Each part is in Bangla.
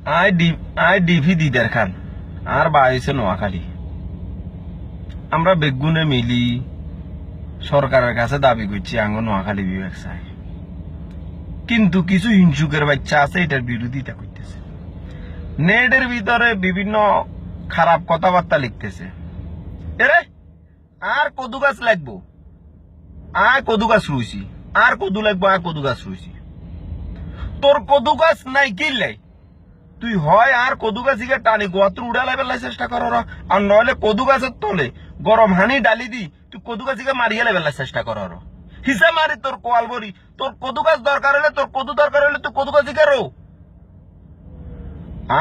আই ডিভি দিদার খান আর বা হয়েছে নোয়াখালী। আমরা বেগুনে মিলি সরকারের কাছে দাবি করছি আঙ্গ নোয়াখালী বিভাগ চাই, কিন্তু কিছু হিংসুকের বাচ্চা আছে এটার বিরোধিতা করতেছে, নেটের ভিতরে বিভিন্ন খারাপ কথাবার্তা লিখতেছে। এরে আর কদু গাছ লাগবো, আর কদু গাছ রুইছি, আর কদু লাগবো, আর কদু গাছ রুইছি। তোর কদু গাছ নাই কিনলাই তুই হয় আর কদু গাছ টানি গোয়াতুর উড়ালাই বেলায় চেষ্টা কর, আর নইলে কদু গাছের তলে গরম হানি ডালি দি তুই কদু গাছিকে মারিয়ে বেলায় চেষ্টা কর। হিসা মারি তোর কোয়াল বরি, তোর কদু গাছ দরকার হলে, তোর কদু দরকার হলে তুই কদু গাছিকে রো।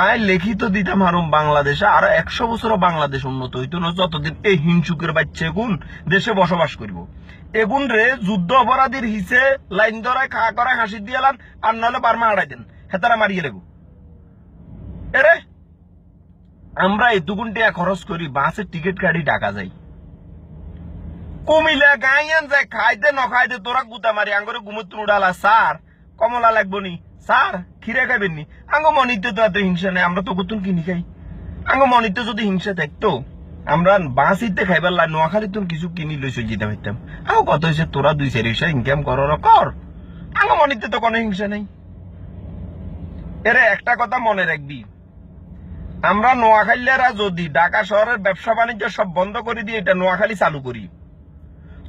আয় লিখিত দিতাম হারুম বাংলাদেশে আরো 100 বছর বাংলাদেশ উন্নত হইতো না যতদিন এই হিংসুকের বাচ্চা এগুন দেশে বসবাস করব। এগুন রে যুদ্ধ অপরাধীর হিসে লাইন ধরায় খা করায় হাসি দিয়ে এলান, আর নাহলে বার্মা আড়াই দেন, হেতারা মারিয়ে লেগু। এরে আমরা এতগুন টাকা খরচ করি, বাসের টিকিট কাটি ঢাকা যাই, কুমিল্লা গাইয়ান যায়, খাইতে ন খাইতে তোরা গুতা মারি আঙ্গরে গুমুত্র উড়ালা। স্যার কমলা লাগবো নি, স্যার খিরে খাইবেন নি? আঙ্গ মনিতে তো এত হিংসা নেই, আমরা তো কতুন কিনি খাই। আঙ্গ মনিতে যদি হিংসা থাকতো আমরা বাঁশিতে খাইবার লাই নোয়াখালী তুমি কিছু কিনি লইছে যেতে পারতাম। আঙ্গ কত হয়েছে তোরা 2-4 পয়সা ইনকাম কর, আঙ্গ মনিতে তো কোনো হিংসা নেই। এরে একটা কথা মনে রাখবি, আমরা নোয়াখালীরা যদি ঢাকা শহরের ব্যবসা বাণিজ্য সব বন্ধ করে দিয়ে এটা নোয়াখালী চালু করি,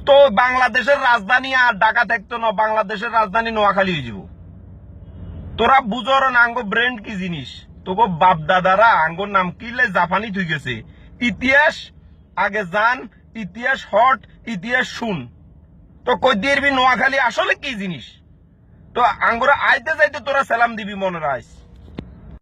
তো বাংলাদেশের রাজধানী আর ঢাকা থাকতো না, বাংলাদেশের রাজধানী নোয়াখালী হয়ে যাব। তোরা বুঝর না আঙ্গো ব্র্যান্ড কি জিনিস, তোকে বাপ দাদারা আঙ্গোর নাম কিলে জাপানি থুই গেছে। ইতিহাস আগে জান, ইতিহাস হট, ইতিহাস শুন, তো কই দিবি নোয়াখালী আসলে কি জিনিস। তো আঙ্গুরা আইতে যাইতে তোরা সালাম দিবি মনে রাখ।